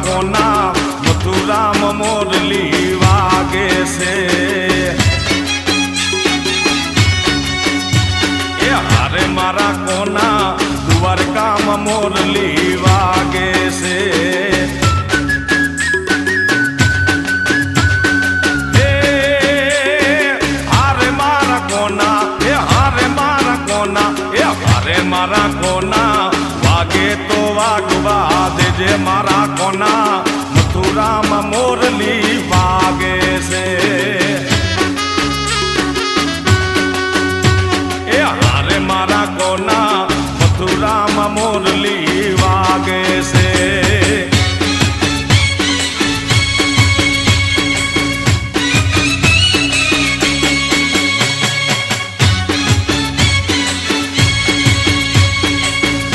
કોના મથુરામ મોરલી વાગે છે એ હારે મારા કોના દ્વારકામાં મોરલી વાગે છે મારા કોના વાગે તો વાગવા દેજે મારા કોના મથુરામાં મોરલી વાગે છે એ હારે મારા કોના મથુરામાં મોરલી વાગે છે